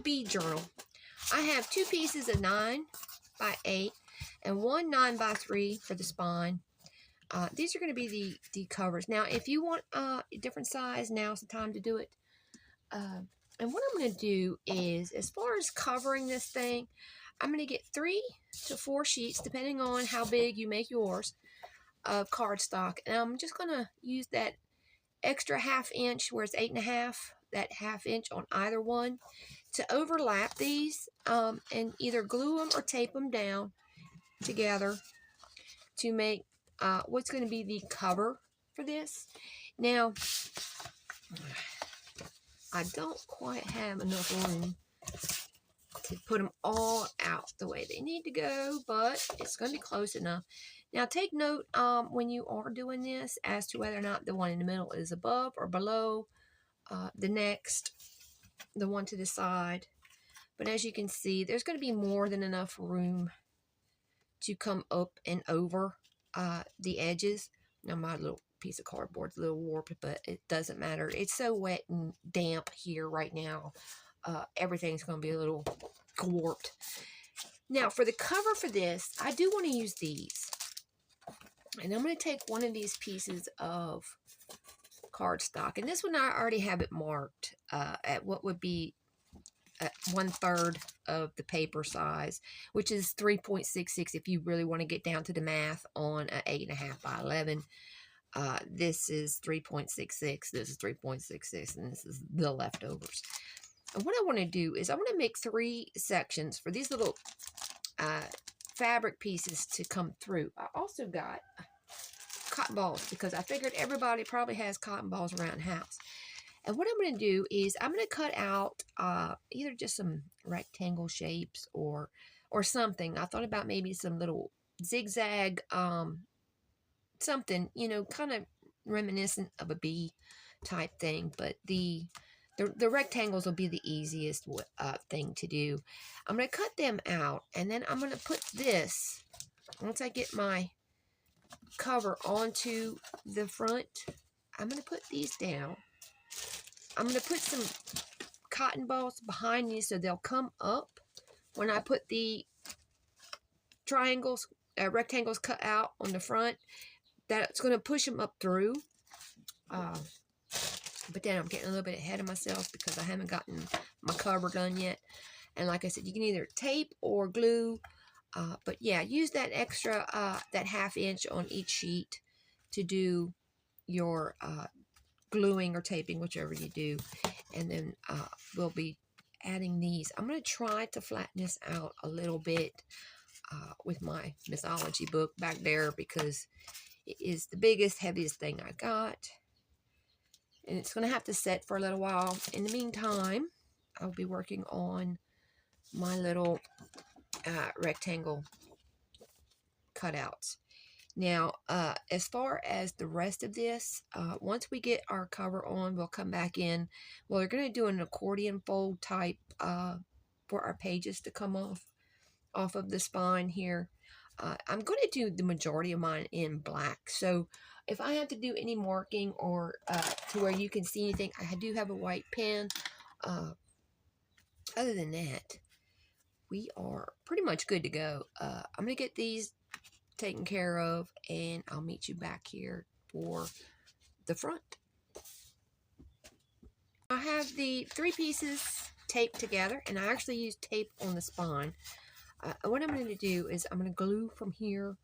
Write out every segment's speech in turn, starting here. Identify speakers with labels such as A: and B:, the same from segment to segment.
A: little bead journal. I have 2 pieces of 9 by 8 and 1 9 by 3 for the spine. These are going to be the covers. Now, if you want a different size, now's the time to do it. And what I'm going to do is, as far as covering this thing, I'm going to get 3 to 4 sheets, depending on how big you make yours, of cardstock. And I'm just going to use that extra 1/2 inch where it's 8 1/2, that 1/2 inch on either one, to overlap these and either glue them or tape them down together to make what's going to be the cover for this. Now, I don't quite have enough room to put them all out the way they need to go, but it's going to be close enough. Now, take note when you are doing this as to whether or not the one in the middle is above or below the next, the one to the side. But as you can see, there's going to be more than enough room to come up and over the edges. Now, my little piece of cardboard's a little warped, but it doesn't matter. It's so wet and damp here right now. Everything's going to be a little warped. Now, for the cover for this, I do want to use these. And I'm going to take one of these pieces of cardstock. And this one, I already have it marked at what would be 1/3 of the paper size, which is 3.66 if you really want to get down to the math on an 8 1/2 by 11. This is 3.66, this is 3.66, and this is the leftovers. And what I want to do is I want to make 3 sections for these little fabric pieces to come through. I also got cotton balls because I figured everybody probably has cotton balls around the house. And what I'm going to do is I'm going to cut out either just some rectangle shapes or something. I thought about maybe some little zigzag something, you know, kind of reminiscent of a bee type thing. But the rectangles will be the easiest thing to do. I'm going to cut them out, and then I'm going to put this, once I get my cover onto the front, I'm going to put these down. I'm going to put some cotton balls behind these so they'll come up when I put the triangles, rectangles cut out on the front. That's going to push them up through. But then I'm getting a little bit ahead of myself because I haven't gotten my cover done yet. And like I said, you can either tape or glue. But yeah, use that extra, that 1/2 inch on each sheet to do your gluing or taping, whichever you do. And then we'll be adding these. I'm going to try to flatten this out a little bit with my mythology book back there because it is the biggest, heaviest thing I got. And it's going to have to set for a little while. In the meantime, I'll be working on my little rectangle cutouts. Now, as far as the rest of this, once we get our cover on, we'll come back in. Well, we're going to do an accordion fold type for our pages to come off of the spine here. I'm going to do the majority of mine in black. So if I have to do any marking or to where you can see anything, I do have a white pen. Other than that, we are pretty much good to go. I'm going to get these taken care of, and I'll meet you back here for the front. I have the 3 pieces taped together, and I actually use tape on the spine. What I'm going to do is I'm going to glue from here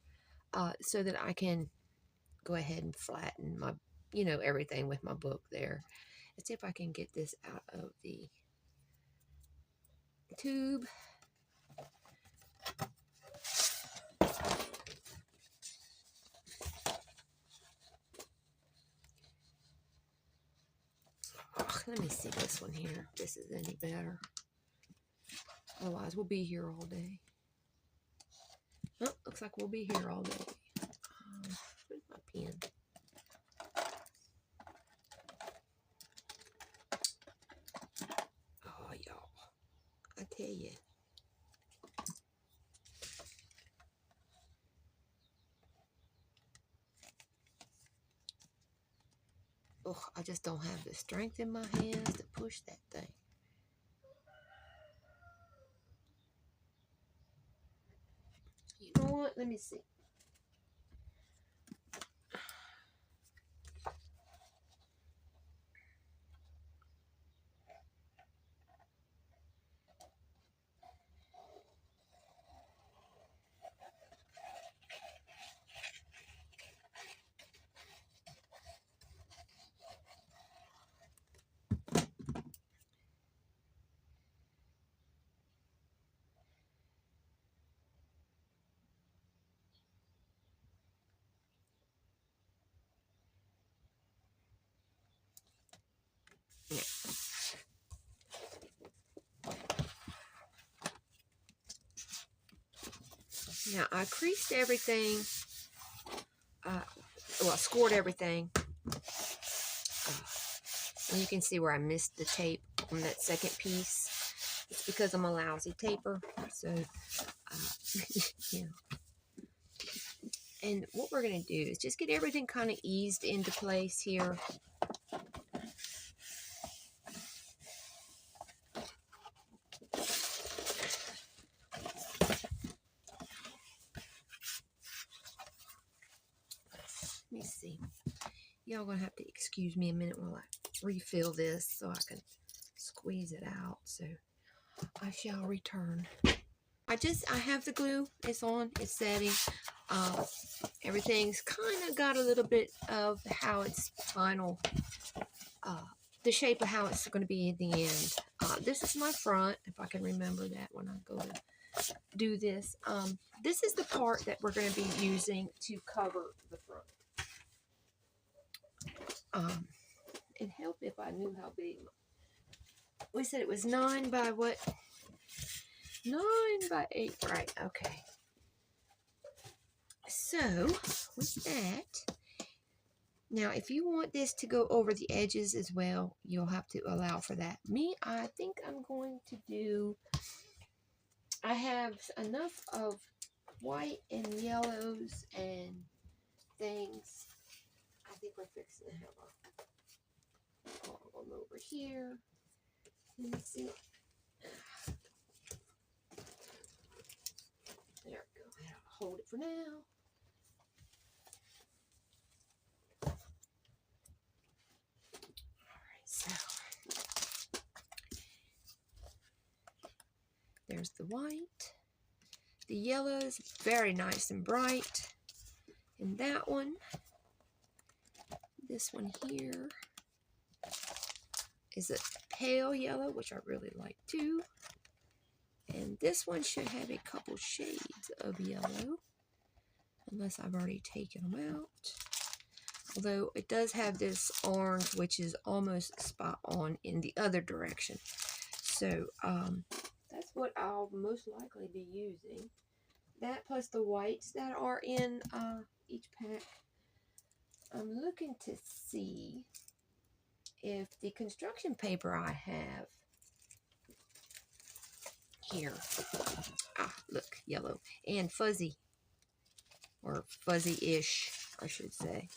A: so that I can go ahead and flatten my, you know, everything with my book there. Let's see if I can get this out of the tube. Oh, let me see this one here, if this is any better. Otherwise, we'll be here all day. Oh, looks like we'll be here all day. Where's my pen? Oh, y'all. I tell you. Oh, I just don't have the strength in my hands to push that thing. want, let me see. Now, I creased everything. Well, I scored everything. And you can see where I missed the tape on that second piece. It's because I'm a lousy taper. So, yeah. And what we're going to do is just get everything kind of eased into place here. Let me see. Y'all gonna have to excuse me a minute while I refill this so I can squeeze it out. So I shall return. I have the glue. It's on. It's setting. Everything's kind of got a little bit of how it's final, the shape of how it's going to be in the end. This is my front, if I can remember that when I go to do this. This is the part that we're going to be using to cover the front. It'd help if I knew how big. We said it was 9 by what? 9 by 8, right? Okay. So, with that, now if you want this to go over the edges as well, you'll have to allow for that. Me, I think I'm going to do, I have enough of white and yellows and things. I think we're fixing to have all of them over here. Let me see. There we go. I'll hold it for now. So, there's the white. The yellow is very nice and bright. And that one, this one here, is a pale yellow, which I really like too. And this one should have a couple shades of yellow, unless I've already taken them out. Although it does have this orange, which is almost spot on in the other direction. So that's what I'll most likely be using. That plus the whites that are in each pack. I'm looking to see if the construction paper I have here, look, yellow and fuzzy, or fuzzy-ish, I should say.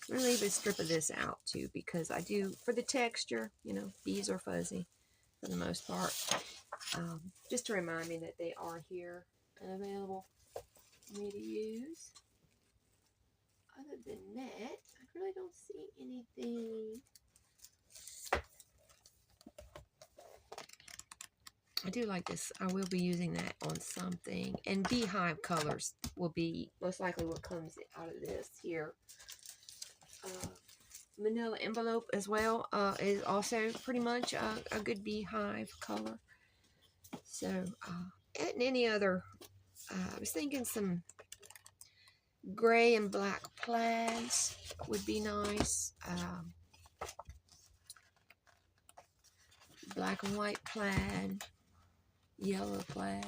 A: I'm going to leave a strip of this out too, because I do, for the texture, you know, these are fuzzy for the most part. Just to remind me that they are here and available for me to use. Other than that, I really don't see anything. I do like this. I will be using that on something. And beehive colors will be most likely what comes out of this here. Manila envelope as well is also pretty much a good beehive color. So, and any other, I was thinking some gray and black plaids would be nice. Black and white plaid, yellow plaid,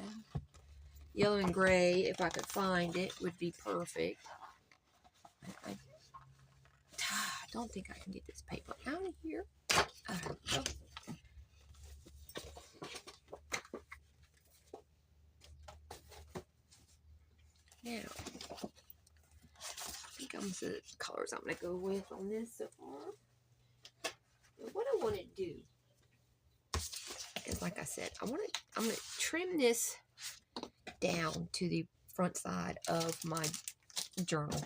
A: yellow and gray, if I could find it, would be perfect. I don't think I can get this paper out of here. Now, I think I'm going to the colors I'm going to go with on this so far. Now, what I want to do is, like I said, I'm going to trim this down to the front side of my journal,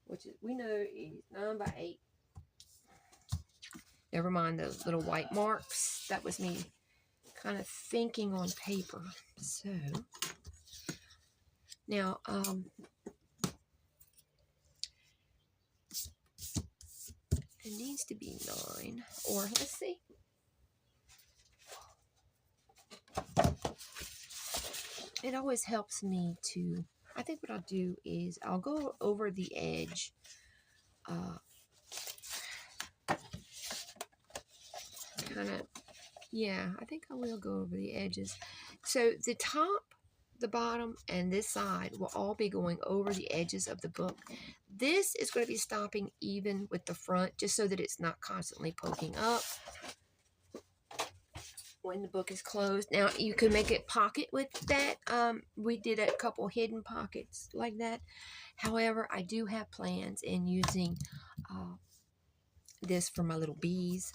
A: which is, we know is 9 by 8. Never mind those little white marks. That was me kind of thinking on paper. So now, it needs to be 9, or let's see. It always helps me to, I think what I'll do is I'll go over the edge. Kind of, yeah, I think I will go over the edges. So the top, the bottom, and this side will all be going over the edges of the book. This is going to be stopping even with the front, just so that it's not constantly poking up when the book is closed. Now, you can make it pocket with that. We did a couple hidden pockets like that. However, I do have plans in using this for my little bees.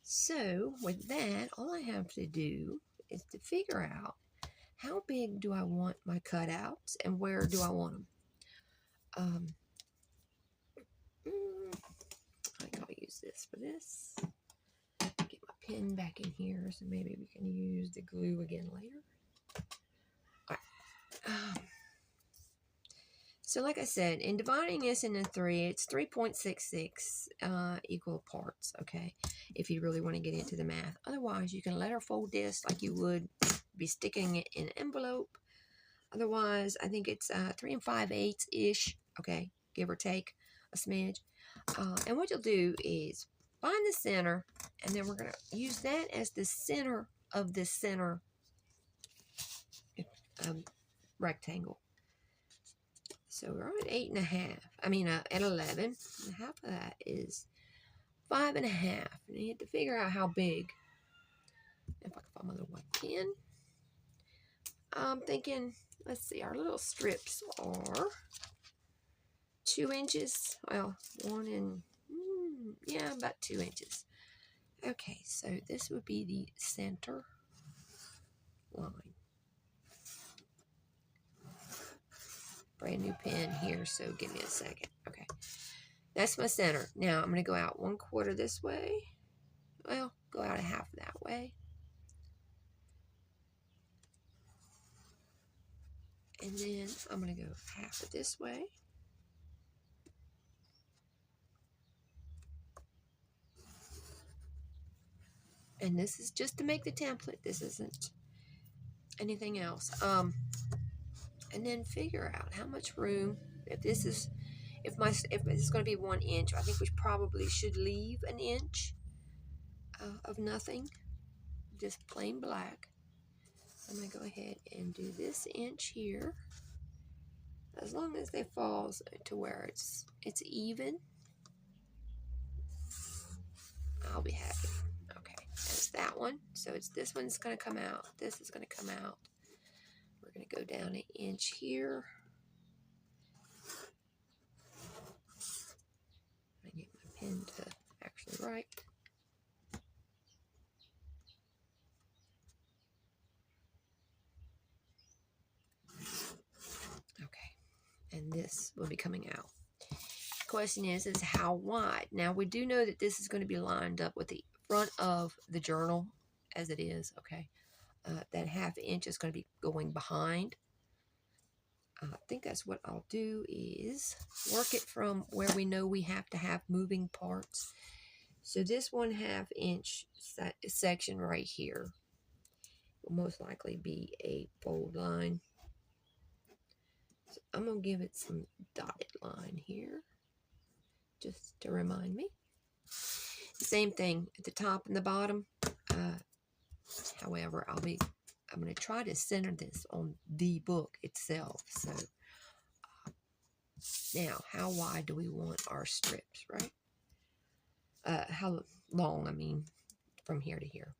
A: So, with that, all I have to do is to figure out how big do I want my cutouts and where do I want them. I think I'll use this for this. Get my pen back in here so maybe we can use the glue again later. All right. So like I said, in dividing this into 3, it's 3.66 equal parts, okay, if you really want to get into the math. Otherwise, you can letter fold this like you would be sticking it in an envelope. Otherwise, I think it's 3 5/8-ish, okay, give or take a smidge. And what you'll do is find the center, and then we're going to use that as the center of the center rectangle. So we're at 8.5. I mean, at 11. And half of that is 5.5. And you have to figure out how big. If I can find my little white pen. I'm thinking, let's see, our little strips are 2 inches. Well, 1 and, yeah, about 2 inches. Okay, so this would be the center line. Brand new pen here, so give me a second. Okay, that's my center. Now I'm going to go out 1/4 this way. Well, go out a half that way. And then I'm going to go half of this way. And this is just to make the template. This isn't anything else. And then figure out how much room, if this is going to be 1 inch, I think we probably should leave an inch of nothing, just plain black. I'm going to go ahead and do this inch here. As long as it falls to where it's even, I'll be happy. Okay, that's that one. So it's this one's going to come out. This is going to come out. We're going to go down 1 inch here. I get my pen to actually write. Okay, and this will be coming out. The question is how wide? Now we do know that this is going to be lined up with the front of the journal as it is. Okay, that 1/2 inch is going to be going behind. I think that's what I'll do is work it from where we know we have to have moving parts. So this 1/2 inch section right here will most likely be a fold line. So I'm going to give it some dotted line here, just to remind me. Same thing at the top and the bottom. However, I'm going to try to center this on the book itself. So now, how wide do we want our strips, right? How long, I mean, from here to here.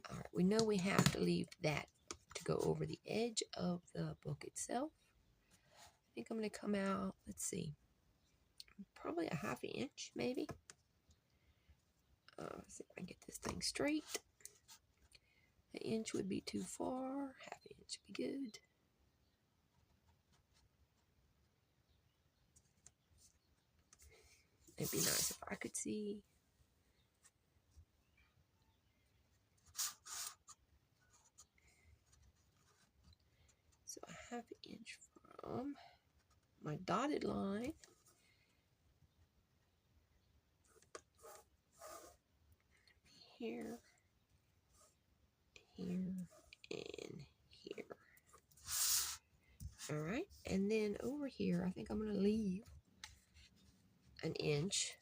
A: All right, we know we have to leave that to go over the edge of the book itself. I think I'm going to come out, let's see, probably a 1/2 inch, maybe. Let's see if I can get this thing straight. 1 inch would be too far. 1/2 inch would be good. It'd be nice if I could see. So a 1/2 inch from my dotted line here, here, and here. All right, and then over here, I think I'm going to leave 1 inch.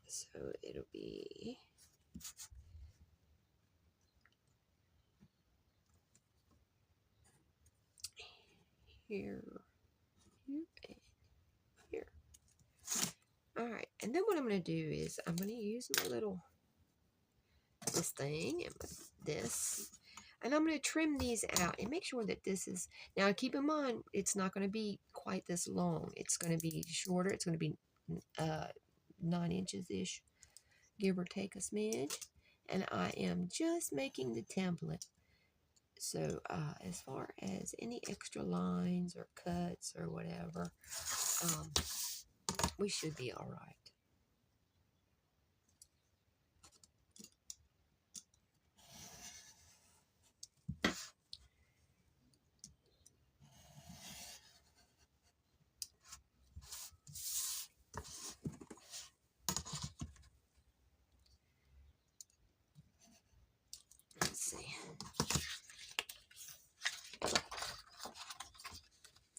A: So it'll be here, here, and here. All right, and then what I'm going to do is I'm going to use my little, this thing and this, and I'm going to trim these out and make sure that this is, now keep in mind, it's not going to be quite this long. It's going to be shorter. It's going to be 9 inches-ish, give or take a smidge. And I am just making the template. So as far as any extra lines or cuts or whatever, we should be all right. Let's see.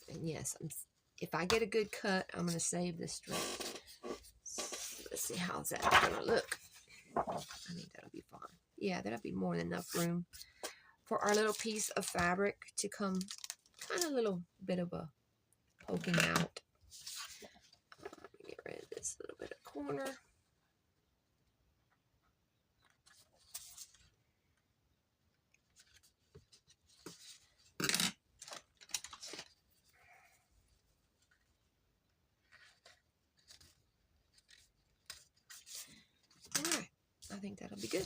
A: And yes, if I get a good cut, I'm going to save this strip. So let's see how's that going to look. I think that'll be fine. Yeah, that'll be more than enough room for our little piece of fabric to come kind of a little bit of a poking out. Let me get rid of this little bit of corner. Alright, I think that'll be good.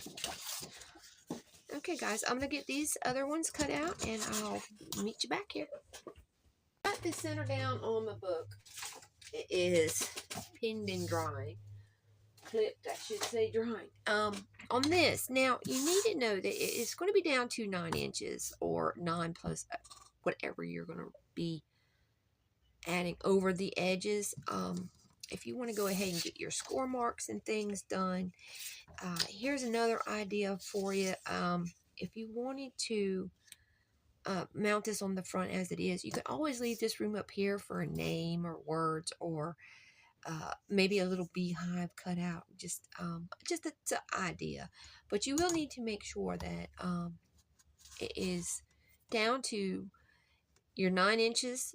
A: Okay guys, I'm going to get these other ones cut out and I'll meet you back here. Got the center down on my book. It is pinned and drying. Clipped, I should say, drying. On this, now you need to know that it's going to be down to 9 inches or 9 plus whatever you're going to be adding over the edges. If you want to go ahead and get your score marks and things done, here's another idea for you. If you wanted to mount this on the front as it is, you could always leave this room up here for a name or words or maybe a little beehive cut out. Just it's an idea, but you will need to make sure that it is down to your 9 inches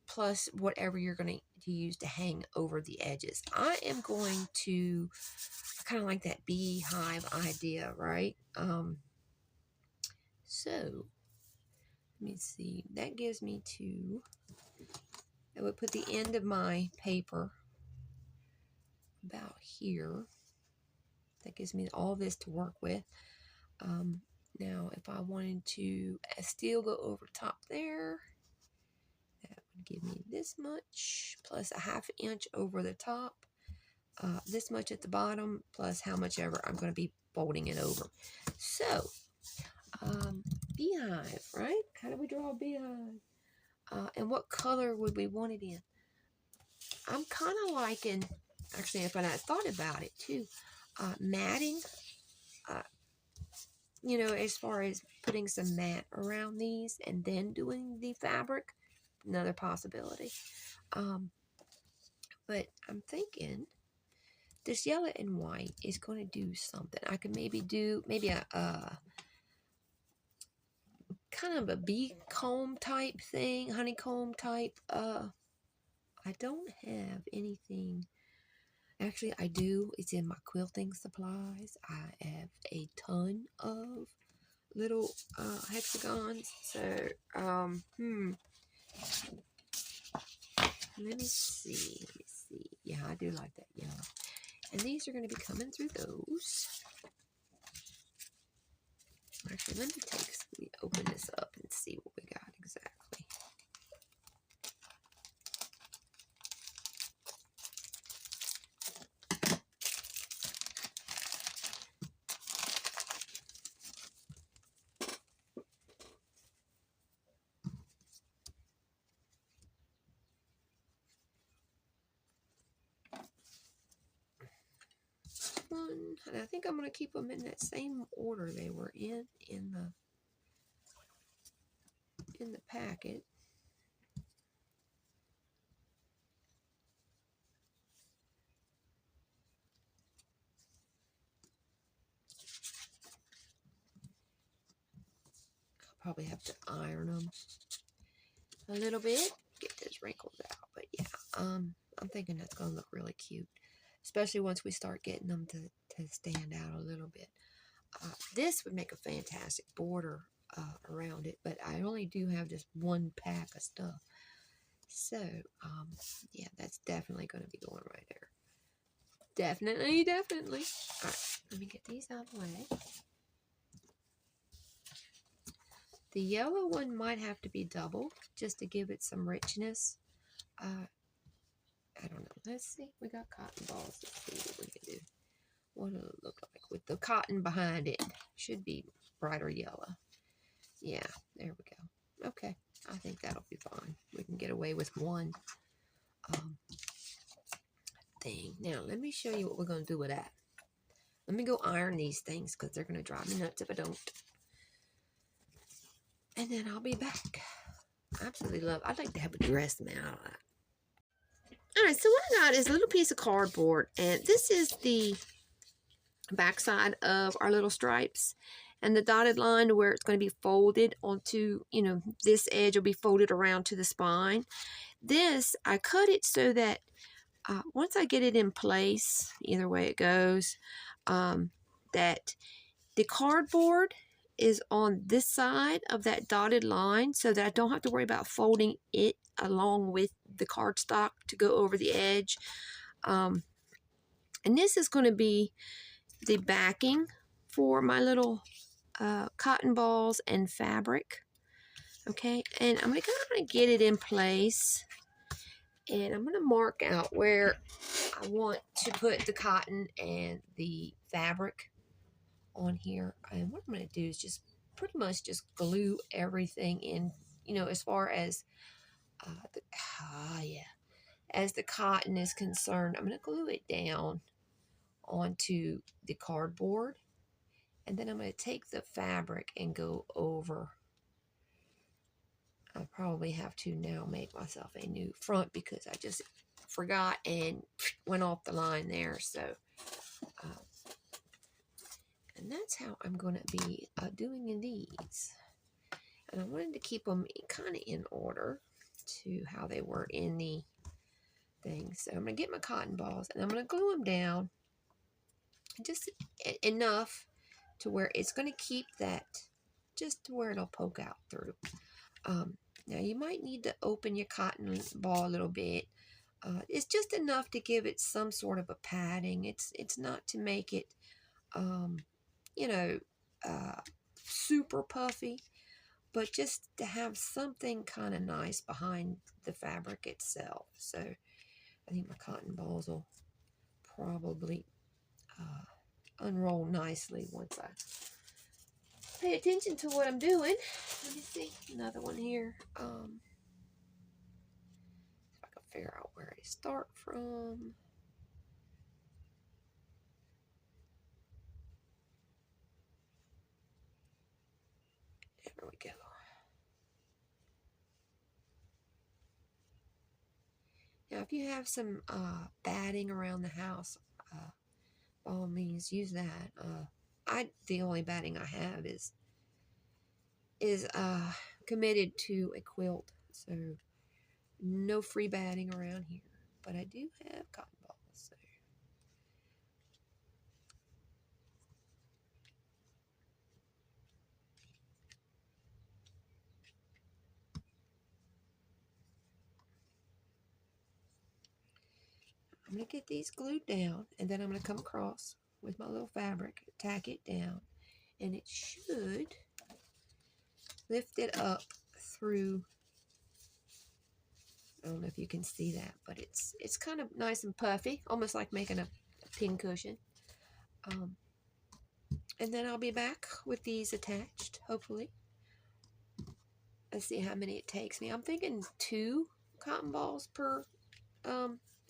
A: plus whatever you're going to use to hang over the edges. I am going to kind of like that beehive idea, right? So let me see. That gives me to, I would put the end of my paper about here. That gives me all this to work with. Now, if I wanted to still go over top there, that would give me this much plus a 1/2 inch over the top, this much at the bottom, plus how much ever I'm going to be folding it over. So, beehive, right? How do we draw a beehive? And what color would we want it in? I'm kind of liking, actually, if I thought about it too, matting. You know, as far as putting some mat around these and then doing the fabric, another possibility. But I'm thinking this yellow and white is going to do something. I could maybe do a kind of a bee comb type thing, honeycomb type. I don't have anything. Actually, I do. It's in my quilting supplies. I have a ton of little hexagons. So, let me see. Yeah, I do like that yellow. And these are going to be coming through those. Actually, let me open this up and see what we got exactly. one. And I think I'm going to keep them in that same order they were in the packet. I'll probably have to iron them a little bit, get those wrinkles out. But yeah, I'm thinking that's going to look really cute, especially once we start getting them to stand out a little bit. This would make a fantastic border around it, but I only do have just one pack of stuff. So, yeah, that's definitely going to be going right there. Definitely, definitely. All right, let me get these out of the way. The yellow one might have to be doubled just to give it some richness. I don't know. Let's see. We got cotton balls. Let's see what we can do. What it'll look like with the cotton behind it. Should be brighter yellow. Yeah, there we go. Okay, I think that'll be fine. We can get away with one thing. Now, let me show you what we're going to do with that. Let me go iron these things because they're going to drive me nuts if I don't. And then I'll be back. I absolutely love. I'd like to have a dress made out of that. Alright, so what I got is a little piece of cardboard, and this is the backside of our little stripes, and the dotted line where it's going to be folded onto, you know, this edge will be folded around to the spine. This, I cut it so that once I get it in place, either way it goes, that the cardboard is on this side of that dotted line so that I don't have to worry about folding it along with the cardstock to go over the edge. And this is going to be the backing for my little cotton balls and fabric. Okay, and I'm going to kind of get it in place. And I'm going to mark out where I want to put the cotton and the fabric on here. And what I'm going to do is just pretty much just glue everything in, you know, as far as as the cotton is concerned. I'm going to glue it down onto the cardboard, and then I'm going to take the fabric and go over. I probably have to now make myself a new front because I just forgot and went off the line there. So and that's how I'm going to be doing these. And I wanted to keep them kind of in order to how they were in the thing. So I'm going to get my cotton balls and I'm going to glue them down just enough to where it's going to keep that just to where it'll poke out through. Now you might need to open your cotton ball a little bit. It's just enough to give it some sort of a padding. It's not to make it, you know, super puffy, but just to have something kind of nice behind the fabric itself. So I think my cotton balls will probably unroll nicely once I pay attention to what I'm doing. Let me see another one here. If I can figure out where to start from. There we go. Now, if you have some batting around the house, by all means use that. The only batting I have is committed to a quilt, so no free batting around here. But I do have cotton balls. So. I'm going to get these glued down, and then I'm going to come across with my little fabric, tack it down, and it should lift it up through. I don't know if you can see that, but it's kind of nice and puffy, almost like making a pin cushion. And then I'll be back with these attached, hopefully. Let's see how many it takes me. I'm thinking 2 cotton balls per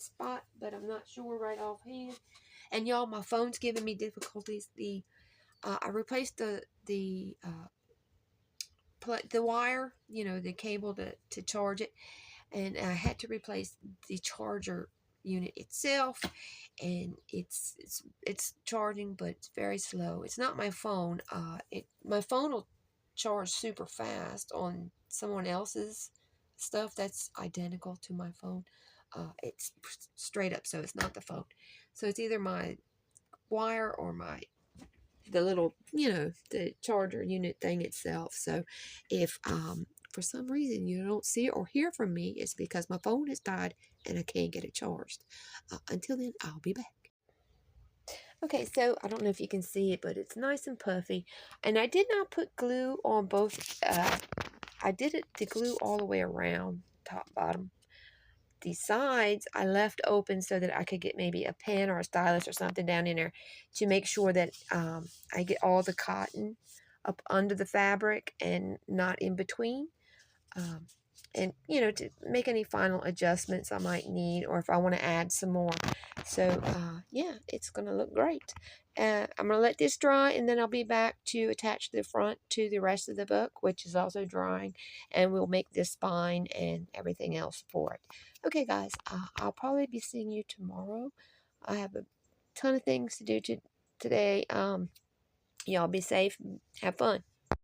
A: spot, but I'm not sure right offhand. And y'all, my phone's giving me difficulties. I replaced the wire, the cable to charge it, and I had to replace the charger unit itself, and it's charging, but it's very slow. It's not my phone. My phone will charge super fast on someone else's stuff that's identical to my phone. It's straight up, so it's not the phone. So it's either my wire or the little, the charger unit thing itself. So if for some reason you don't see or hear from me, it's because my phone has died and I can't get it charged. Until then, I'll be back. Okay, so I don't know if you can see it, but it's nice and puffy. And I did not put glue on both. I did the glue all the way around, top, bottom. The sides I left open so that I could get maybe a pen or a stylus or something down in there to make sure that I get all the cotton up under the fabric and not in between. And, to make any final adjustments I might need, or if I want to add some more. So, yeah, it's going to look great. I'm going to let this dry, and then I'll be back to attach the front to the rest of the book, which is also drying, and we'll make this spine and everything else for it. Okay, guys, I'll probably be seeing you tomorrow. I have a ton of things to do today. Y'all be safe. Have fun.